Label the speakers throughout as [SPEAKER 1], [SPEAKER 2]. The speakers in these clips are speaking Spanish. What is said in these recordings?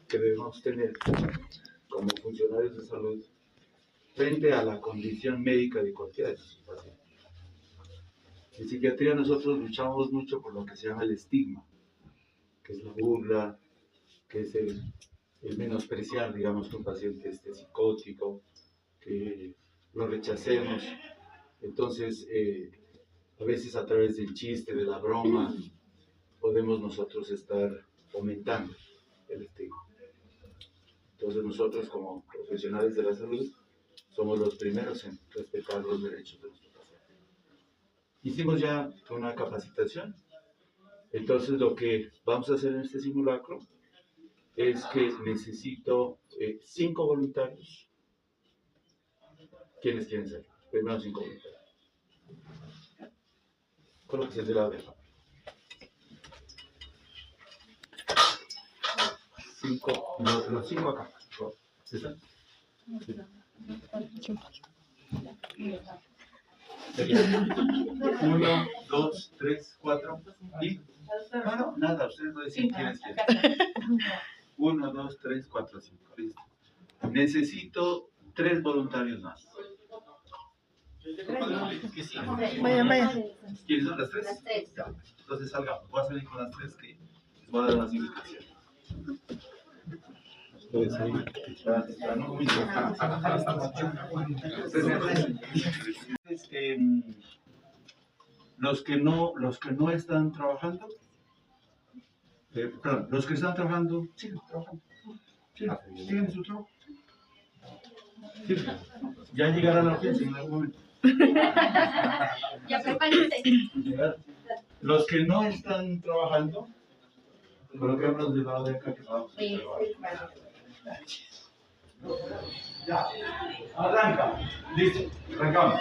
[SPEAKER 1] que debemos tener como funcionarios de salud frente a la condición médica de cualquiera de sus pacientes. En psiquiatría nosotros luchamos mucho por lo que se llama el estigma, que es la burla, que es el menospreciar, digamos, que un paciente esté psicótico, que lo rechacemos. Entonces, a veces a través del chiste, de la broma, podemos nosotros estar fomentando el estigma. Entonces nosotros como profesionales de la salud somos los primeros en respetar los derechos de nuestros pacientes. Hicimos ya una capacitación, entonces lo que vamos a hacer en este simulacro es que necesito 5 voluntarios. ¿Quiénes quieren ser? Primero 5 voluntarios. Colóquese de lado de la 5, los 5 acá. ¿Están? Sería 1, 2, 3, 4 y... No, nada, ustedes no deciden quiénes quieren. 1, 2, 3, 4, 5. Listo. Necesito 3 voluntarios más.
[SPEAKER 2] Vaya.
[SPEAKER 1] ¿Quiénes son las 3?
[SPEAKER 3] Las 3.
[SPEAKER 1] Ya. Entonces salgamos. Voy a salir con las 3 que les voy a dar unas indicaciones. Puede salir. Los que no están trabajando, perdón, los que están trabajando, sigan trabajando. Sigan en su trabajo. Sí, ya llegará la urgencia en algún momento.
[SPEAKER 3] Ya prepárense.
[SPEAKER 1] Los que no están trabajando, coloquémonos del lado de acá que vamos a trabajar. Ya, arranca. Listo, arrancamos.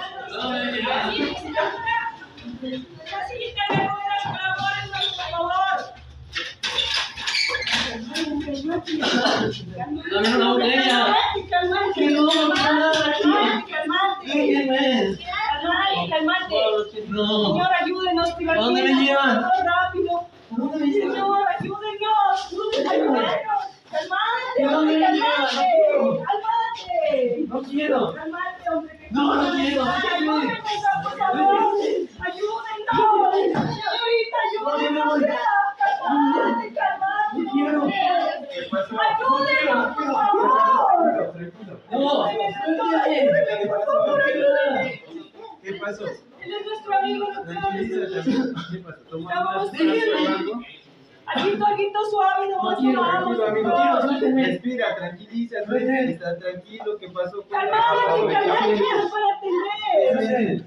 [SPEAKER 4] Dame una botella. Que no,
[SPEAKER 5] Calmate.
[SPEAKER 4] No.
[SPEAKER 5] Señor, ayúdenos.
[SPEAKER 4] ¿A dónde me llevan?
[SPEAKER 5] Rápido.
[SPEAKER 4] ¿A dónde me llevan?
[SPEAKER 5] Señor, ayúdenos. Calmate,
[SPEAKER 4] ¿A dónde me llevan?
[SPEAKER 5] Calmate.
[SPEAKER 4] No quiero.
[SPEAKER 5] Calmate, hombre.
[SPEAKER 4] No quiero.
[SPEAKER 5] Ayúdenos, por favor. Ayúdenos. Señorita, ayúdenos. Calmate.
[SPEAKER 4] No quiero.
[SPEAKER 5] Ayúdenos, por favor.
[SPEAKER 4] No.
[SPEAKER 5] Ayúdenme, por favor, ayúdenme.
[SPEAKER 1] ¿Qué pasó?
[SPEAKER 5] Él es nuestro amigo,
[SPEAKER 1] ¿Qué pasó?
[SPEAKER 5] Vamos, Alguito suave, no más
[SPEAKER 6] Respira, tranquilízate, está tranquilo, ¿qué pasó?
[SPEAKER 5] Calmate, para atender.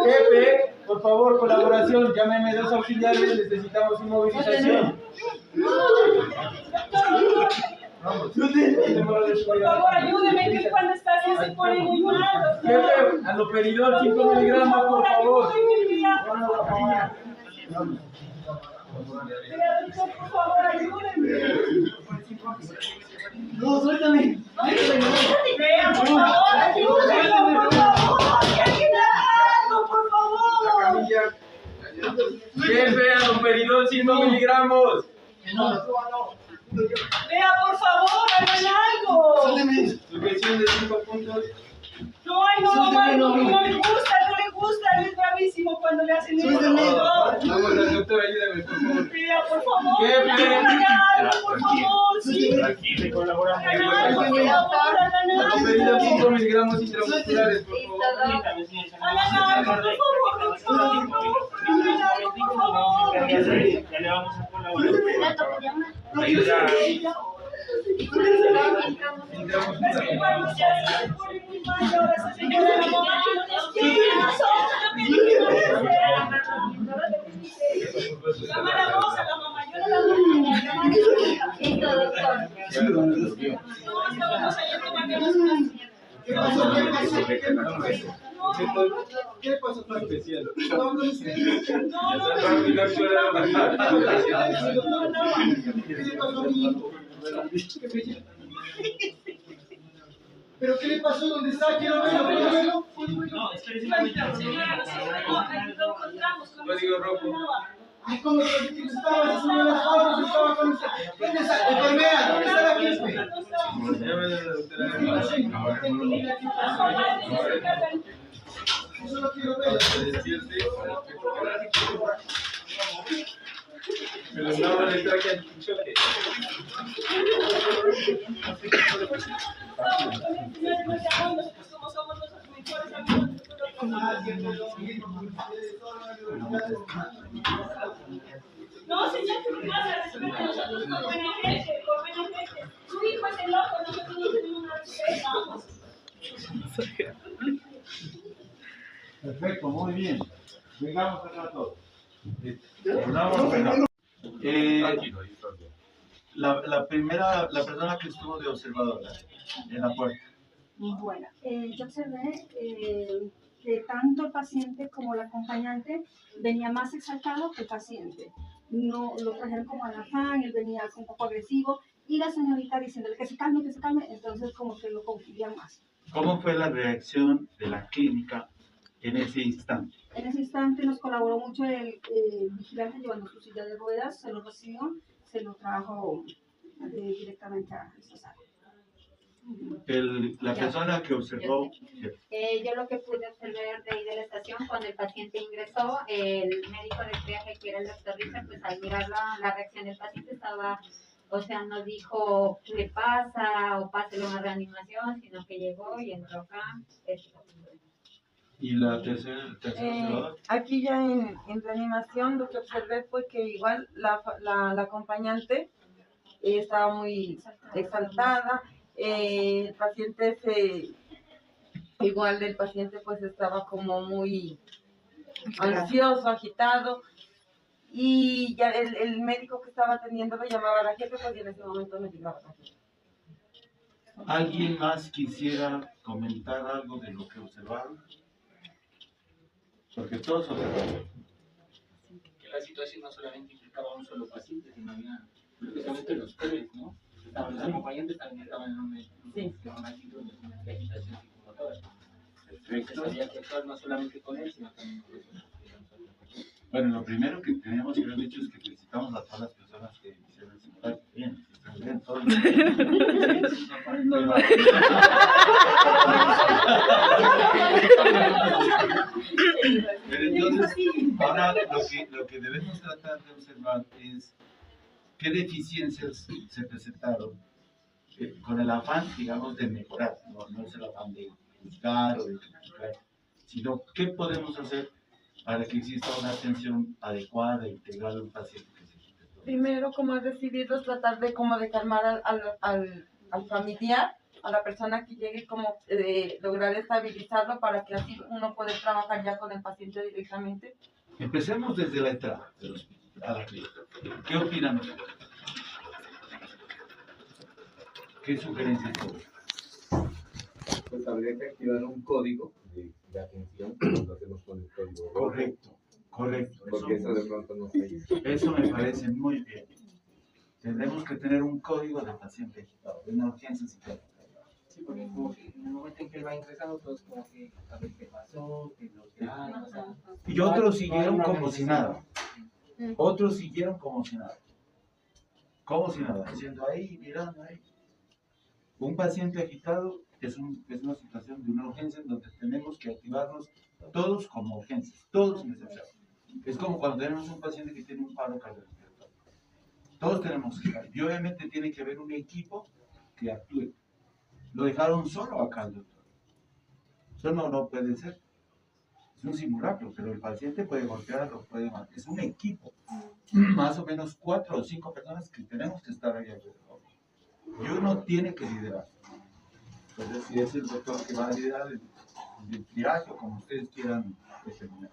[SPEAKER 6] Jefe, por favor, colaboración, llámeme 2 auxiliares, necesitamos inmovilización. Vamos.
[SPEAKER 5] Por favor, ayúdeme, que cuando está así se pone muy mal.
[SPEAKER 6] Jefe, aloperidol 5 miligramos, por favor.
[SPEAKER 5] Por favor, ayúdenme.
[SPEAKER 4] No, suéltame.
[SPEAKER 5] Vea, por favor, ayúdenme, por favor. Alguien haga algo, por favor.
[SPEAKER 6] Jefe, aloperidol 5 miligramos.
[SPEAKER 5] Vea, por favor, hagan algo.
[SPEAKER 6] Sujeción de 5 puntos.
[SPEAKER 5] No, ay, no le gusta, es bravísimo cuando le hacen eso.
[SPEAKER 6] Vamos, doctor, ayúdame, por favor.
[SPEAKER 5] Vea, por favor,
[SPEAKER 6] Jefe.
[SPEAKER 5] hagan algo, por favor, sí.
[SPEAKER 1] Tranquilo, colaboramos.
[SPEAKER 5] Hagan algo, por favor, hagan
[SPEAKER 6] Aloperidol 5
[SPEAKER 5] algo.
[SPEAKER 6] miligramos intramusculares, por favor.
[SPEAKER 5] Hagan algo, por favor, doctor. Hagan algo, por favor.
[SPEAKER 7] Ya le vamos a colaborar.
[SPEAKER 5] Cuando ya se pone muy mal, ahora se señora la mamá que no nos quiere. Llama a la moza, la mamá, yo no la estamos allá tomando las
[SPEAKER 6] ¿Qué pasó tan especial?
[SPEAKER 8] ¿Pero qué le pasó? ¿Dónde está? Quiero verlo.
[SPEAKER 7] No, espérese un momento.
[SPEAKER 5] Señora, lo encontramos.
[SPEAKER 6] Código rojo.
[SPEAKER 8] ¿Y cómo estaba haciendo las fotos? Estaba con usted. ¿Dónde está? Enfermera, ¿dónde está la quispe? Eso lo quiero ver.
[SPEAKER 6] Pero no le traje al choque.
[SPEAKER 5] No, señor, ¿qué pasa? Respeta, nosotros con buena gente, con buena gente. Su hijo es el loco, nosotros no tenemos una respeto, vamos.
[SPEAKER 1] Perfecto, muy bien. Vengamos acá todos. Hablamos, venga. La persona que estuvo de observadora en la puerta.
[SPEAKER 7] Bueno, yo observé que tanto el paciente como el acompañante venía más exaltado que el paciente. No lo trajeron como al afán, él venía un poco agresivo y la señorita diciéndole que se calme, entonces como que lo confundían más.
[SPEAKER 1] ¿Cómo fue la reacción de la clínica en ese instante?
[SPEAKER 7] En ese instante nos colaboró mucho el vigilante llevando su silla de ruedas, se lo recibió, se lo trajo directamente a esta sala.
[SPEAKER 1] La persona que observó,
[SPEAKER 3] Yo lo que pude observar de ahí de la estación, cuando el paciente ingresó, el médico de triaje, que era el doctor Richard, pues al mirar la reacción del paciente estaba, o sea, no dijo qué pasa o páselo una reanimación, sino que llegó y entró acá.
[SPEAKER 1] y la tercera observadora.
[SPEAKER 2] Aquí ya en reanimación lo que observé fue que igual la acompañante estaba muy exaltada. El paciente igual el paciente pues estaba como muy ansioso, agitado, y ya el médico que estaba atendiendo lo llamaba a la jefe, pues y en ese momento no llegaba la jefe.
[SPEAKER 1] ¿Alguien más quisiera comentar algo de lo que observaron? Porque todos observaron.
[SPEAKER 4] Que la situación no solamente implicaba a un solo paciente, sino había precisamente los tres, ¿no? Estaban los acompañantes, también estaban en una actitud de agitación psicomotora.
[SPEAKER 1] Perfecto.
[SPEAKER 4] Había que actuar no solamente con él, sino también con los demás.
[SPEAKER 1] Bueno, lo primero que teníamos que haber dicho es que felicitamos a todas las personas que hicieron el simulacro. Bien, están bien, todos. Pero entonces, ahora lo que debemos tratar de observar es qué deficiencias se presentaron con el afán, digamos, de mejorar. No es el afán de juzgar o de criticar, sino qué podemos hacer para que exista una atención adecuada e integral a un paciente que se quite todo.
[SPEAKER 2] Primero, como al recibirlos, tratar de como de calmar al familiar, a la persona que llegue, como lograr estabilizarlo para que así uno pueda trabajar ya con el paciente directamente.
[SPEAKER 1] Empecemos desde la entrada del hospital a la clínica. ¿Qué opinan ustedes? ¿Qué sugerencias tienen?
[SPEAKER 9] Pues habría que activar un código de atención cuando hacemos con el código.
[SPEAKER 1] Correcto.
[SPEAKER 9] Porque eso de pronto no se hizo.
[SPEAKER 1] Eso me parece muy bien. Tendremos que tener un código de paciente agitado, de una urgencia psiquiátrica.
[SPEAKER 4] Sí, porque como que en el momento en que él va ingresando, todos como que a ver qué pasó, que los o sea,
[SPEAKER 1] Y otros siguieron como si nada. Otros siguieron como si nada. Como si nada, haciendo ahí, mirando ahí. Un paciente agitado es una situación de una urgencia en donde tenemos que activarnos todos como urgencias, todos sin excepción. Es como cuando tenemos un paciente que tiene un paro cardiorrespiratorio. Todos tenemos que estar. Y obviamente tiene que haber un equipo que actúe. Lo dejaron solo acá el doctor. Eso no puede ser. Es un simulacro, pero el paciente puede golpearlo, puede matar. Es un equipo. Más o menos 4 o 5 personas que tenemos que estar ahí alrededor. Y uno tiene que liderar. Entonces, si es el doctor que va a liderar el triaje, o como ustedes quieran determinar.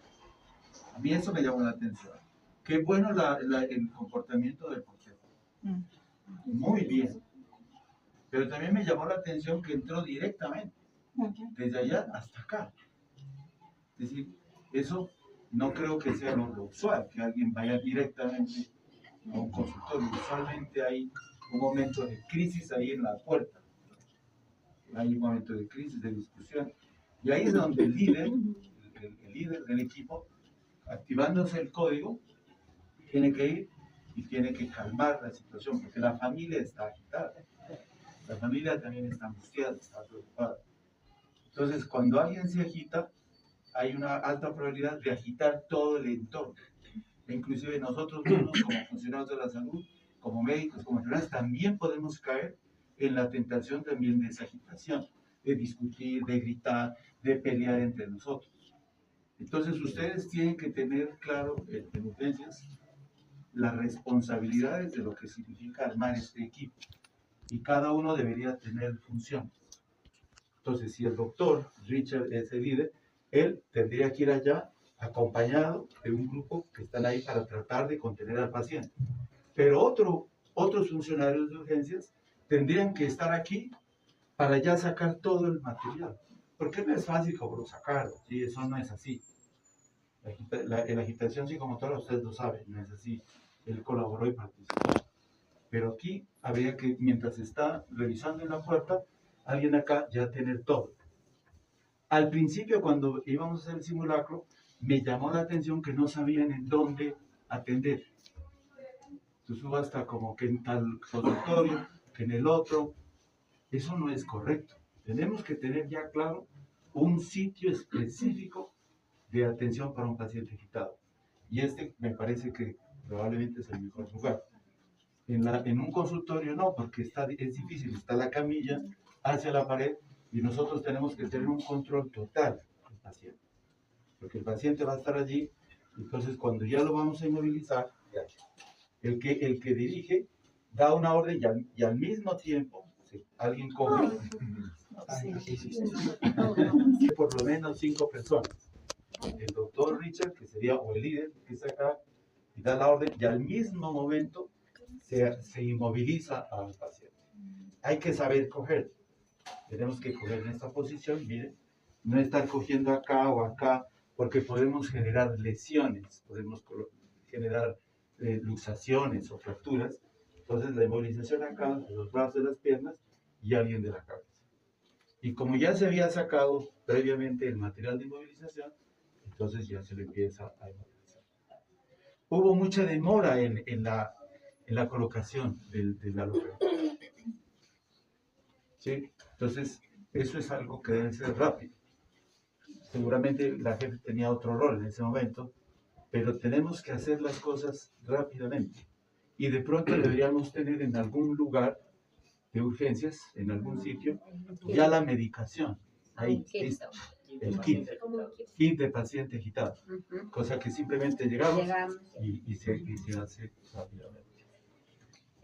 [SPEAKER 1] A mí eso me llamó la atención. Qué bueno el comportamiento del portero. Muy bien. Pero también me llamó la atención que entró directamente, desde allá hasta acá. Es decir, eso no creo que sea lo usual, que alguien vaya directamente a un consultorio. Usualmente hay un momento de crisis ahí en la puerta. Hay un momento de crisis, de discusión. Y ahí es donde el líder del equipo, activándose el código, tiene que ir y tiene que calmar la situación, porque la familia está agitada. La familia también está angustiada, está preocupada. Entonces, cuando alguien se agita, hay una alta probabilidad de agitar todo el entorno. E inclusive nosotros mismos, como funcionarios de la salud, como médicos, como enfermeras, también podemos caer en la tentación también de esa agitación, de discutir, de gritar, de pelear entre nosotros. Entonces, ustedes tienen que tener claro en urgencias las responsabilidades de lo que significa armar este equipo. Y cada uno debería tener funciones. Entonces, si el doctor Richard es el líder, él tendría que ir allá acompañado de un grupo que están ahí para tratar de contener al paciente. Pero otros funcionarios de urgencias tendrían que estar aquí para ya sacar todo el material. Porque no es fácil como sacarlo, ¿sí? Eso no es así. La agitación psicomotora, ustedes lo saben, no es así. Él colaboró y participó. Pero aquí habría que, mientras está revisando en la puerta, alguien acá ya tener todo. Al principio, cuando íbamos a hacer el simulacro, me llamó la atención que no sabían en dónde atender. Entonces hubo hasta como que en tal consultorio, que en el otro. Eso no es correcto. Tenemos que tener ya claro un sitio específico de atención para un paciente agitado. Y este me parece que probablemente es el mejor lugar. En un consultorio no, porque es difícil, está la camilla hacia la pared y nosotros tenemos que tener un control total del paciente. Porque el paciente va a estar allí, entonces cuando ya lo vamos a inmovilizar, el que dirige da una orden y al mismo tiempo alguien coge por lo menos 5 personas. El doctor Richard, que sería o el líder que está acá, y da la orden y al mismo momento se inmoviliza al paciente. Hay que saber coger. Tenemos que coger en esta posición, miren, no estar cogiendo acá o acá, porque podemos generar lesiones, podemos generar luxaciones o fracturas. Entonces la inmovilización acá, de los brazos, de las piernas y alguien de la cabeza. Y como ya se había sacado previamente el material de inmovilización, entonces ya se le empieza a inmovilizar. Hubo mucha demora en la colocación del alojamiento. ¿Sí? Entonces, eso es algo que debe ser rápido. Seguramente la gente tenía otro rol en ese momento, pero tenemos que hacer las cosas rápidamente. Y de pronto deberíamos tener en algún lugar de urgencias, en algún sitio, ya la medicación. Ahí, listo. El kit de paciente agitado. Cosa que simplemente llegamos y se hace rápidamente.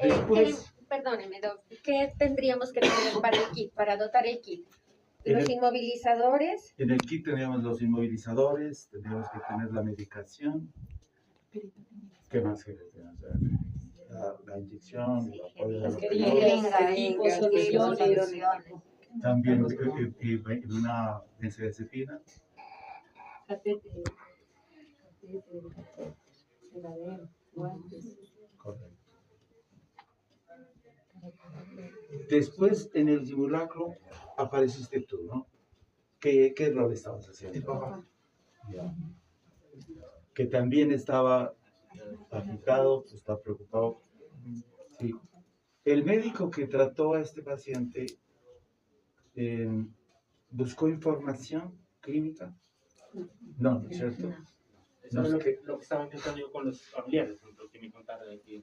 [SPEAKER 1] Después,
[SPEAKER 10] Perdóneme, Doc, ¿qué tendríamos que tener para el kit, para dotar el kit? Los inmovilizadores.
[SPEAKER 1] En el kit teníamos los inmovilizadores, tendríamos que tener la medicación. ¿Qué más querés? La inyección, el apoyo de la también una benzodiazepina. Correcto. Después, en el simulacro, apareciste tú, ¿no? ¿Qué rol estabas haciendo? Ya. Que también estaba agitado, está preocupado. Sí. El médico que trató a este paciente buscó información clínica. No, ¿no es cierto?
[SPEAKER 4] Eso es lo que estaba intentando yo con los familiares, lo que me contaron de que,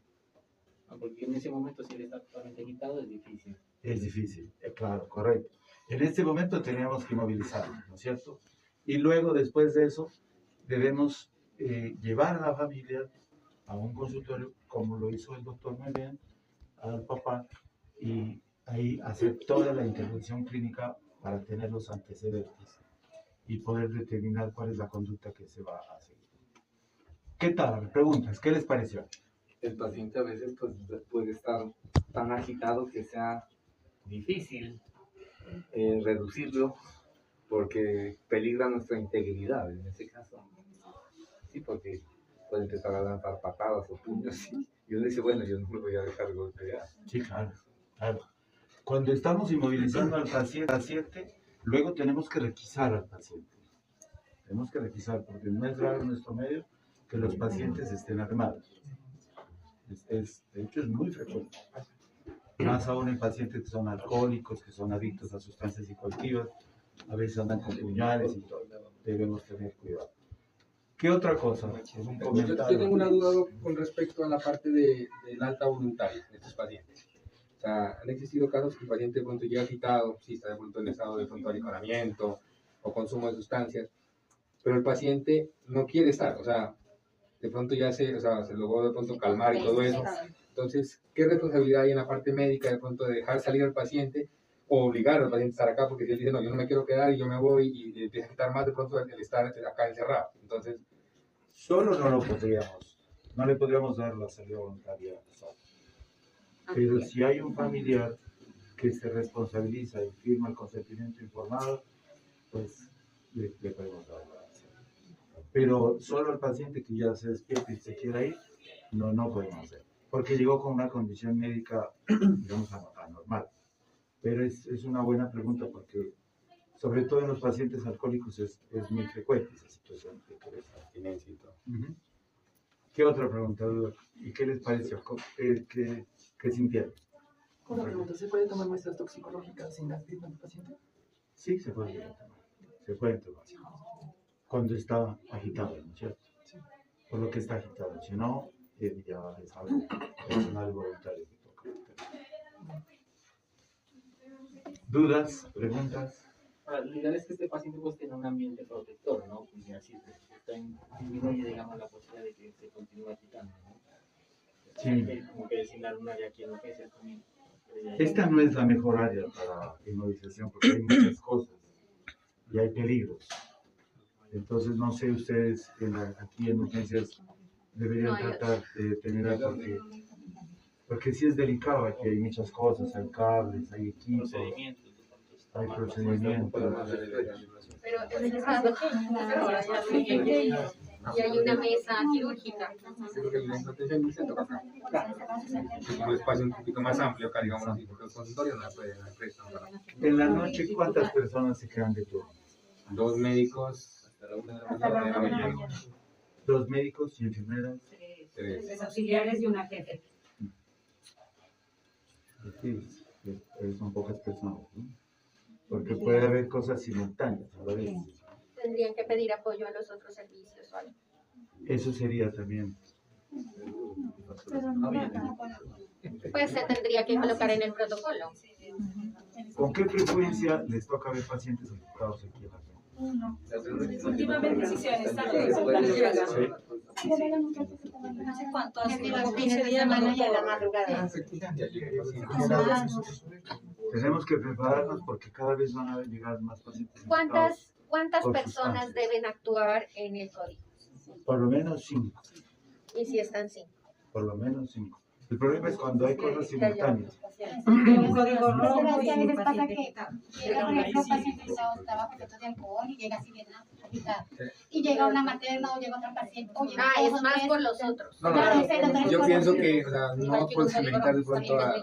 [SPEAKER 4] porque en ese momento si él está totalmente agitado es difícil.
[SPEAKER 1] Es difícil, claro, correcto. En este momento teníamos que movilizarlo, ¿no es cierto? Y luego, después de eso, debemos llevar a la familia a un consultorio, como lo hizo el doctor muy bien, al papá, y ahí hacer toda la intervención clínica para tener los antecedentes y poder determinar cuál es la conducta que se va a seguir. ¿Qué tal? Preguntas, ¿qué les pareció?
[SPEAKER 9] El paciente a veces pues, puede estar tan agitado que sea difícil reducirlo porque peligra nuestra integridad en ese caso. Sí, porque puede empezar a lanzar patadas o puños y uno dice, bueno, yo no me voy a dejar golpear.
[SPEAKER 1] Sí, claro, claro. Cuando estamos inmovilizando al paciente, luego tenemos que requisar al paciente. Tenemos que requisar, porque no es raro en nuestro medio que los pacientes estén armados. De hecho, es muy frecuente. Más aún en pacientes que son alcohólicos, que son adictos a sustancias psicoactivas, a veces andan con puñales y todo. Debemos tener cuidado. ¿Qué otra cosa? Un
[SPEAKER 11] Yo
[SPEAKER 1] comentario.
[SPEAKER 11] tengo una duda con respecto a la parte del alta voluntaria de estos pacientes. O sea, han existido casos que el paciente de pronto llega agitado, sí está de pronto en estado de pronto alicoramiento o consumo de sustancias, pero el paciente no quiere estar, o sea, de pronto ya se logró de pronto calmar y todo eso. Entonces, ¿qué responsabilidad hay en la parte médica de pronto de dejar salir al paciente o obligar al paciente a estar acá? Porque si él dice, no, yo no me quiero quedar y yo me voy y empieza a quitar más de pronto el estar acá encerrado. Entonces,
[SPEAKER 1] Solo no lo podríamos, no le podríamos dar la salida voluntaria. Pero si hay un familiar que se responsabiliza y firma el consentimiento informado, pues le podemos dar la salida. Pero solo el paciente que ya se despierta y se quiera ir, no podemos hacer. Porque llegó con una condición médica, digamos, anormal. Pero es una buena pregunta porque, sobre todo en los pacientes alcohólicos, es muy frecuente esa situación de abstinencia y todo. ¿Qué otra pregunta, duda? ¿Y qué les pareció? ¿Qué sintieron?
[SPEAKER 12] Una pregunta, ¿se puede tomar muestras toxicológicas sin dar feedback al paciente?
[SPEAKER 1] Sí, se pueden tomar. Se pueden tomar. Cuando está agitado, ¿no es cierto? Sí. Por lo que está agitado. Si no, ya es algo personal voluntario que toca. ¿Dudas? ¿Preguntas?
[SPEAKER 4] Ahora, lo ideal es que este paciente pues tenga un ambiente protector, ¿no? Pues así disminuye, digamos, la posibilidad de que se continúe agitando, ¿no?
[SPEAKER 1] Sí.
[SPEAKER 4] Como que designar un área aquí en urgencias también.
[SPEAKER 1] Esta no es la mejor área para inmovilización porque hay muchas cosas y hay peligros. Entonces, no sé, ustedes aquí en urgencias deberían tratar de tener algo porque sí es delicado, aquí hay muchas cosas, hay cables, hay equipos, hay procedimientos.
[SPEAKER 10] Pero en el caso y hay una mesa quirúrgica.
[SPEAKER 11] un espacio un poquito más amplio acá, digamos así, porque los consultorios no pueden prestar.
[SPEAKER 1] En la noche, ¿cuántas personas se quedan de turno?
[SPEAKER 11] 2 médicos hasta la 1 de la mañana.
[SPEAKER 1] 2 médicos y enfermeras.
[SPEAKER 13] 3 auxiliares y una jefe.
[SPEAKER 1] Sí, son pocas personas, ¿no? Porque puede haber cosas simultáneas a la vez.
[SPEAKER 10] Tendrían que pedir apoyo a los otros servicios o algo.
[SPEAKER 1] Eso sería también.
[SPEAKER 10] Pues se tendría que colocar en el protocolo.
[SPEAKER 1] ¿Con qué frecuencia les toca ver pacientes afectados aquí en la zona?
[SPEAKER 13] Últimamente sí se han estado presentando.
[SPEAKER 7] ¿Hace cuánto? Hace
[SPEAKER 3] Los
[SPEAKER 7] como
[SPEAKER 3] fines
[SPEAKER 7] 15
[SPEAKER 3] de
[SPEAKER 7] días.
[SPEAKER 3] semana y a la madrugada.
[SPEAKER 1] Tenemos que prepararnos porque cada vez van a llegar más pacientes.
[SPEAKER 10] ¿Cuántas
[SPEAKER 1] Por
[SPEAKER 10] personas
[SPEAKER 1] sustancias.
[SPEAKER 10] deben actuar en el código?
[SPEAKER 1] Por lo menos 5.
[SPEAKER 10] Y si están 5.
[SPEAKER 1] Por lo menos 5. El problema es cuando hay cosas simultáneas.
[SPEAKER 2] Un código rojo
[SPEAKER 3] Pero es que a
[SPEAKER 2] y
[SPEAKER 3] veces pasa
[SPEAKER 2] paciente
[SPEAKER 3] que
[SPEAKER 2] quitado.
[SPEAKER 3] llega, por ejemplo, un paciente que está bajo efectos de alcohol y llega así bien agitado. Y llega una materna o llega otro paciente. O llega
[SPEAKER 10] Es
[SPEAKER 3] dos o
[SPEAKER 10] más
[SPEAKER 3] tres.
[SPEAKER 10] por los otros.
[SPEAKER 11] No,
[SPEAKER 3] Claro, ese era otro
[SPEAKER 11] yo
[SPEAKER 3] cosa.
[SPEAKER 11] pienso que, o sea, no por limitar de pronto a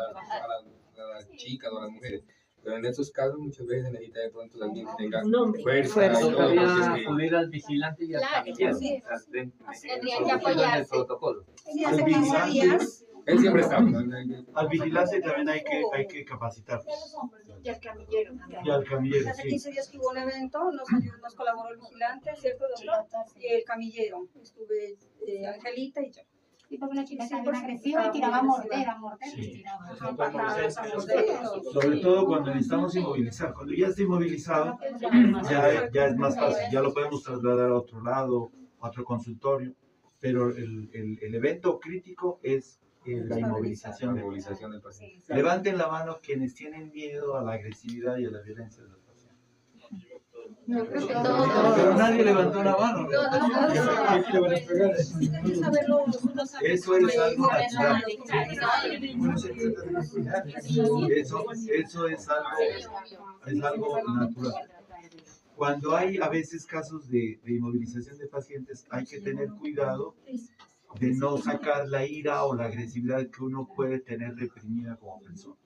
[SPEAKER 11] las chicas o a las mujeres, pero en estos casos muchas veces se necesita de pronto de alguien que tenga fuerza y todo,
[SPEAKER 9] Tocaría
[SPEAKER 11] entonces,
[SPEAKER 9] acudir al vigilante y al
[SPEAKER 10] Claro,
[SPEAKER 9] camillero.
[SPEAKER 10] sí.
[SPEAKER 9] O sea,
[SPEAKER 10] Tendrían que apoyarse.
[SPEAKER 9] el protocolo.
[SPEAKER 7] Y hace 15 días.
[SPEAKER 11] él siempre está.
[SPEAKER 1] Al vigilante también hay que capacitar.
[SPEAKER 7] Y al camillero.
[SPEAKER 1] Y al camillero,
[SPEAKER 7] Hace
[SPEAKER 1] sí.
[SPEAKER 7] 15 días que hubo un evento, nos colaboró el vigilante, ¿cierto, doctor? Y el camillero. Estuve Angelita y yo.
[SPEAKER 3] Y porque una chica estaba bien agresiva y tiraba a morder,
[SPEAKER 1] Sí.
[SPEAKER 3] tiraba.
[SPEAKER 7] Patadas, a morder.
[SPEAKER 1] Sobre todo cuando necesitamos inmovilizar. Cuando ya está inmovilizado, ya es más fácil. Ya lo podemos trasladar a otro lado, a otro consultorio. Pero el evento crítico es la inmovilización.
[SPEAKER 11] Movilización del paciente.
[SPEAKER 1] Levanten la mano quienes tienen miedo a la agresividad y a la violencia de los pacientes.
[SPEAKER 10] Yo creo que todos.
[SPEAKER 1] Pero nadie levantó la mano. Eso es algo natural. Eso es algo natural. Cuando hay a veces casos de inmovilización de pacientes, hay que tener cuidado de no sacar la ira o la agresividad que uno puede tener reprimida como persona.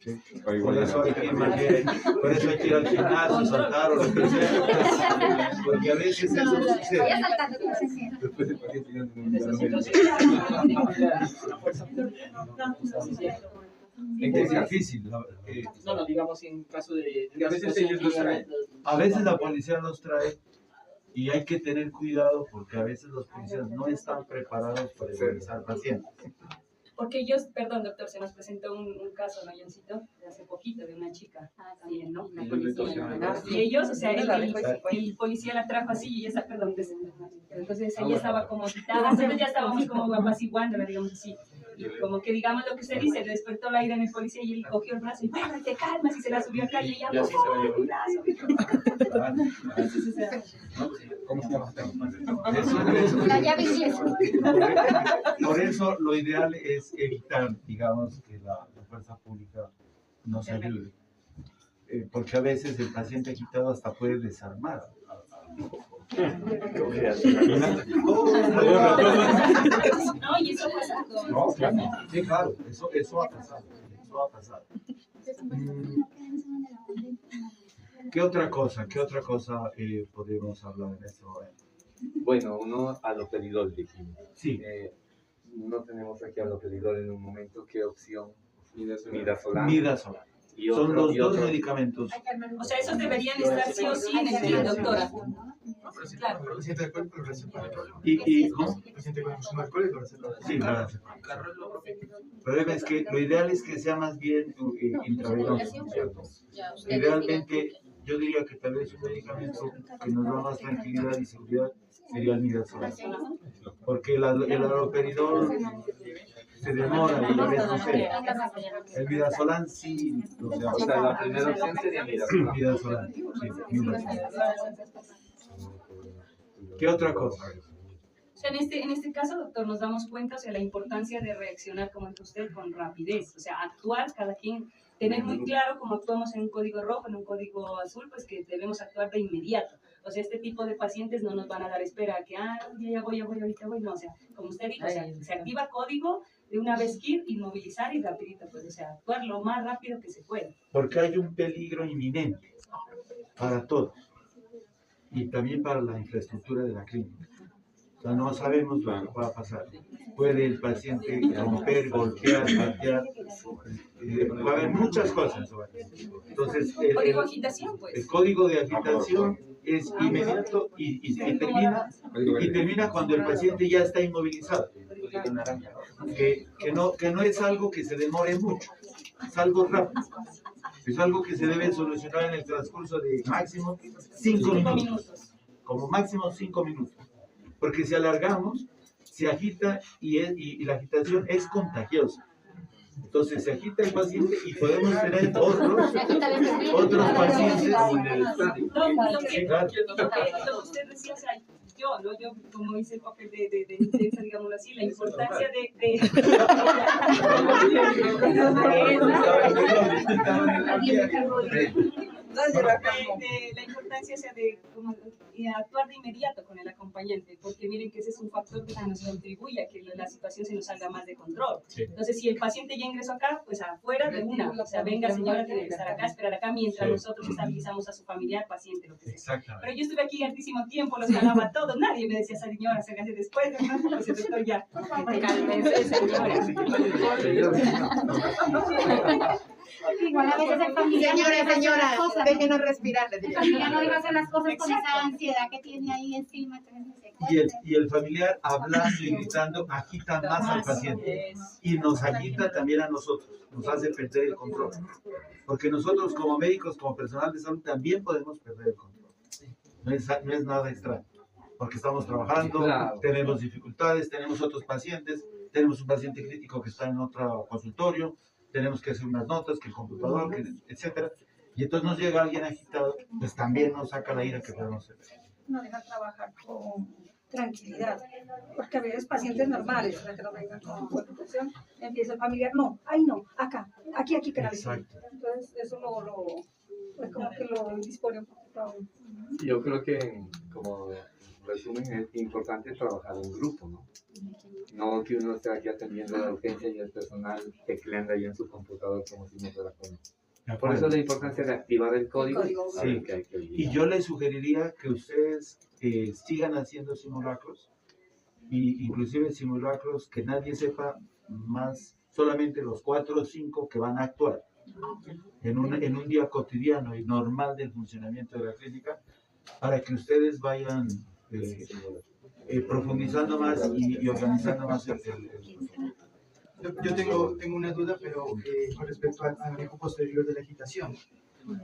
[SPEAKER 1] Sí.
[SPEAKER 11] Pero igual
[SPEAKER 1] Por eso hay que ir al gimnasio, saltar o lo que sea. Porque a veces eso sucede.
[SPEAKER 11] Después el paciente ya
[SPEAKER 1] Es difícil.
[SPEAKER 4] No, digamos en caso de...
[SPEAKER 11] a veces ellos los traen.
[SPEAKER 1] A veces la policía los trae y hay que tener cuidado porque a veces los policías no están preparados para revisar pacientes.
[SPEAKER 13] Porque ellos, perdón doctor, se nos presentó un caso, ¿no, Johncito? De hace poquito, de una chica también, ¿no? La policía. Y ellos, o sea, el policía la trajo así y ella está, perdón, entonces ella estaba como citada, entonces ya estábamos como apaciguándola, digamos así. Y como que digamos lo que usted dice, le despertó la ira en el policía y él cogió el brazo y bueno, te calmas y se la subió acá y ella
[SPEAKER 11] Ya sí se la llevó.
[SPEAKER 13] el brazo. Entonces, o sea,
[SPEAKER 11] ¿Cómo se llama?
[SPEAKER 10] La llave inglesa.
[SPEAKER 1] Por eso lo ideal es evitar, digamos, que la fuerza pública nos ayude. Porque a veces el paciente agitado hasta puede desarmar.
[SPEAKER 13] no, y eso pasa con...
[SPEAKER 1] No, claro. Sí, claro, eso va a pasar. Eso va a pasar. ¿Qué otra cosa podemos hablar en este momento?
[SPEAKER 9] Bueno, uno aloperidol dijimos.
[SPEAKER 1] Sí.
[SPEAKER 9] No tenemos aquí aloperidol en un momento. ¿Qué opción?
[SPEAKER 1] Midazolam.
[SPEAKER 9] Y
[SPEAKER 1] son los dos
[SPEAKER 9] otro.
[SPEAKER 1] medicamentos.
[SPEAKER 13] O sea, esos deberían estar sí o sí en el kit, doctora. Claro.
[SPEAKER 8] El paciente alcohólico lo receta.
[SPEAKER 1] ¿Y cómo?
[SPEAKER 8] El paciente con consumo alcohólico lo receta.
[SPEAKER 1] Sí, claro. El problema es que lo ideal es que sea más bien intravenoso, ¿cierto? Idealmente, yo diría que tal vez un medicamento que nos da más tranquilidad y seguridad sería el midazolam. Porque el aloperidol se demora y a veces no sé. El midazolam sí,
[SPEAKER 9] O sea, la primera opción sería midazolam.
[SPEAKER 1] Midazolam, sí, midazolam. ¿Qué otra cosa?
[SPEAKER 13] O sea, en este caso, doctor, nos damos cuenta, o sea, la importancia de reaccionar, como dice usted, con rapidez. O sea, actuar, cada quien, tener muy claro cómo actuamos en un código rojo, en un código azul, pues que debemos actuar de inmediato. O sea, este tipo de pacientes no nos van a dar espera a que, ya voy, ahorita voy. No, o sea, como usted dijo, o sea, se activa código, de una vez kit, inmovilizar y rapidito, pues, o sea, actuar lo más rápido que se pueda.
[SPEAKER 1] Porque hay un peligro inminente para todos y también para la infraestructura de la clínica. O sea, no sabemos lo que va a pasar. Puede el paciente romper, golpear, patear. Va a haber muchas cosas. Entonces,
[SPEAKER 13] El código de agitación, pues.
[SPEAKER 1] El código de agitación es inmediato y termina cuando el paciente ya está inmovilizado. Que no es algo que se demore mucho, es algo rápido. Es algo que se debe solucionar en el transcurso de máximo 5 minutos. Como máximo 5 minutos. Porque si alargamos, se agita y la agitación es contagiosa. Entonces se agita el paciente y podemos tener otros pacientes en el estadio.
[SPEAKER 13] Lo que usted decía, o sea, yo como hice el papel de intensa, digámoslo así, la importancia la importancia, o sea, de actuar de inmediato con el acompañante, porque miren que ese es un factor que nos contribuye a que la situación se nos salga más de control. Entonces, si el paciente ya ingresó acá, pues afuera de una, o sea, venga señora, tiene que estar acá, esperar acá, mientras nosotros estabilizamos a su familiar, paciente, lo que sea. Pero yo estuve aquí hartísimo tiempo, los ganaba todos, nadie me decía, esa señora, se hace después, ¿no? Pues el doctor ya, cálmense, señora.
[SPEAKER 3] Igual a veces el familiar
[SPEAKER 14] Señora, déjenos respirar.
[SPEAKER 3] El familiar no debe hacer las cosas con esa ansiedad que tiene ahí encima.
[SPEAKER 1] Y el familiar hablando y gritando agita más al paciente y nos agita también a nosotros, nos hace perder el control. Porque nosotros como médicos, como personal de salud, también podemos perder el control. No es nada extraño, porque estamos trabajando, tenemos dificultades, tenemos otros pacientes, tenemos un paciente crítico que está en otro consultorio, tenemos que hacer unas notas, que el computador, etcétera. Y entonces nos llega alguien agitado, pues también nos saca la ira que podemos hacer.
[SPEAKER 7] No deja trabajar con tranquilidad, porque a veces pacientes normales, para que no vengan con preocupación, empieza el familiar, no, ahí no, acá, aquí que la
[SPEAKER 1] Exacto.
[SPEAKER 7] Entonces eso pues como que lo dispone un poquito.
[SPEAKER 9] Yo creo que como resumen, es importante trabajar en grupo, ¿no? No que uno esté aquí atendiendo la urgencia y el personal tecleando ahí en su computador como si no fuera con. Por eso la importancia de activar el código.
[SPEAKER 1] Sí. Y yo les sugeriría que ustedes sigan haciendo simulacros, y inclusive simulacros que nadie sepa más, solamente los 4 o 5 que van a actuar en un día cotidiano y normal del funcionamiento de la clínica, para que ustedes vayan profundizando más y organizando más el
[SPEAKER 8] Yo tengo una duda, pero con respecto al manejo posterior de la agitación.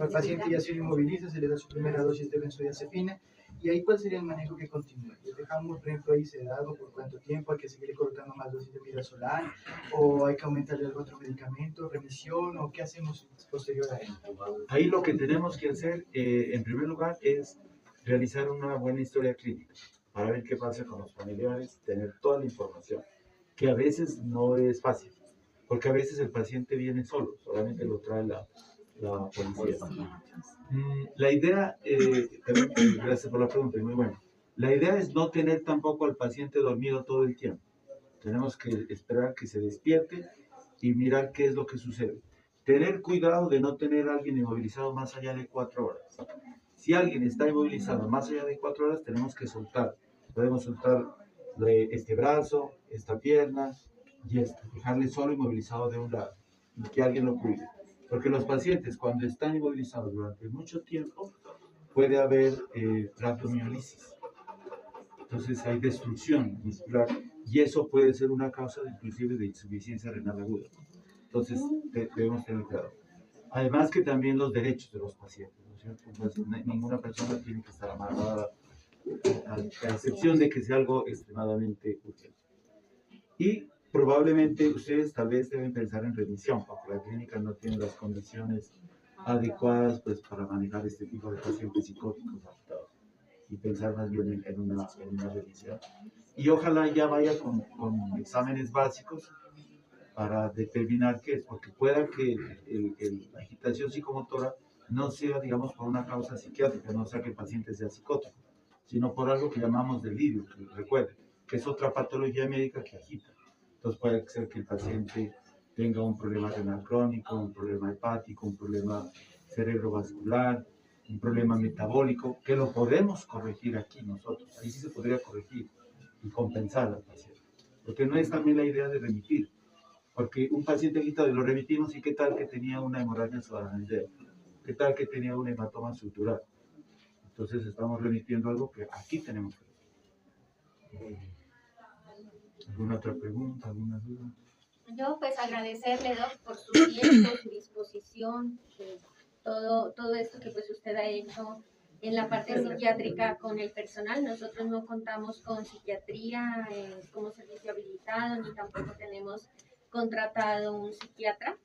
[SPEAKER 8] Al paciente ya se le inmoviliza, se le da su primera dosis de benzodiazepina, y ahí ¿cuál sería el manejo que continúa? ¿Le dejamos, por ejemplo, ahí sedado por cuánto tiempo? ¿Hay que seguirle colocando más dosis de midazolam? ¿O hay que aumentarle algún otro medicamento? ¿Remisión? ¿O qué hacemos posterior a esto?
[SPEAKER 1] Ahí lo que tenemos que hacer, en primer lugar, es realizar una buena historia clínica para ver qué pasa con los familiares, tener toda la información, que a veces no es fácil, porque a veces el paciente viene solo, solamente lo trae la policía. La idea, gracias por la pregunta, muy buena. La idea es no tener tampoco al paciente dormido todo el tiempo. Tenemos que esperar que se despierte y mirar qué es lo que sucede. Tener cuidado de no tener a alguien inmovilizado más allá de 4 horas. Si alguien está inmovilizado más allá de 4 horas, tenemos que soltar. Podemos soltar este brazo, esta pierna y dejarle solo inmovilizado de un lado y que alguien lo cuide. Porque los pacientes, cuando están inmovilizados durante mucho tiempo, puede haber rhabdomiolisis. Entonces hay destrucción muscular y eso puede ser una causa inclusive de insuficiencia renal aguda. Entonces debemos tener cuidado. Además que también los derechos de los pacientes, ¿no es cierto? Entonces, ninguna persona tiene que estar amarrada, a excepción de que sea algo extremadamente urgente. Y probablemente ustedes tal vez deben pensar en remisión, porque la clínica no tiene las condiciones adecuadas pues, para manejar este tipo de pacientes psicóticos afectados, y pensar más bien en una remisión. Y ojalá ya vaya con exámenes básicos para determinar qué es, porque pueda que la agitación psicomotora no sea, digamos, por una causa psiquiátrica, no sea que el paciente sea psicótico, sino por algo que llamamos delirio, que recuerden, que es otra patología médica que agita. Entonces puede ser que el paciente tenga un problema renal crónico, un problema hepático, un problema cerebrovascular, un problema metabólico, que lo podemos corregir aquí nosotros. Ahí sí se podría corregir y compensar al paciente. Porque no es también la idea de remitir. Porque un paciente agitado y lo remitimos, ¿y qué tal que tenía una hemorragia subaracnoidea? ¿Qué tal que tenía un hematoma estructural? Entonces estamos remitiendo algo que aquí tenemos que ver. ¿Alguna otra pregunta? ¿Alguna duda?
[SPEAKER 10] Yo pues agradecerle, Doc, por su tiempo, su disposición, todo esto que pues usted ha hecho en la parte psiquiátrica con el personal. Nosotros no contamos con psiquiatría como servicio habilitado, ni tampoco tenemos contratado un psiquiatra.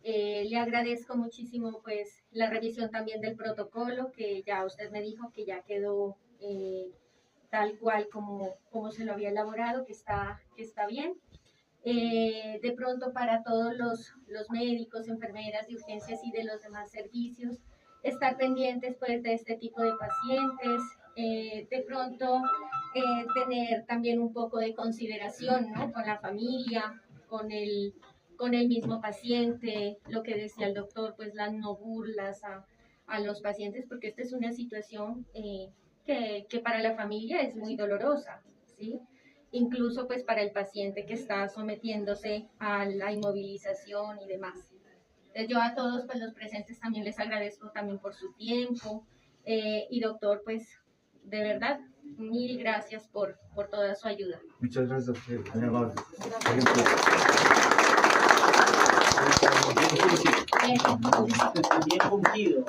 [SPEAKER 10] Le agradezco muchísimo pues la revisión también del protocolo, que ya usted me dijo que ya quedó tal cual como se lo había elaborado, que está bien. De pronto para todos los médicos, enfermeras de urgencias y de los demás servicios, estar pendientes pues de este tipo de pacientes, de pronto tener también un poco de consideración, ¿no?, con la familia, con el mismo paciente, lo que decía el doctor, pues las no burlas a los pacientes, porque esta es una situación que para la familia es muy dolorosa, ¿sí? Incluso pues para el paciente que está sometiéndose a la inmovilización y demás. Entonces yo a todos pues los presentes también les agradezco también por su tiempo, y doctor, pues de verdad, mil gracias por toda su ayuda.
[SPEAKER 1] Muchas gracias a usted, muy amable.
[SPEAKER 10] Bien cumplido.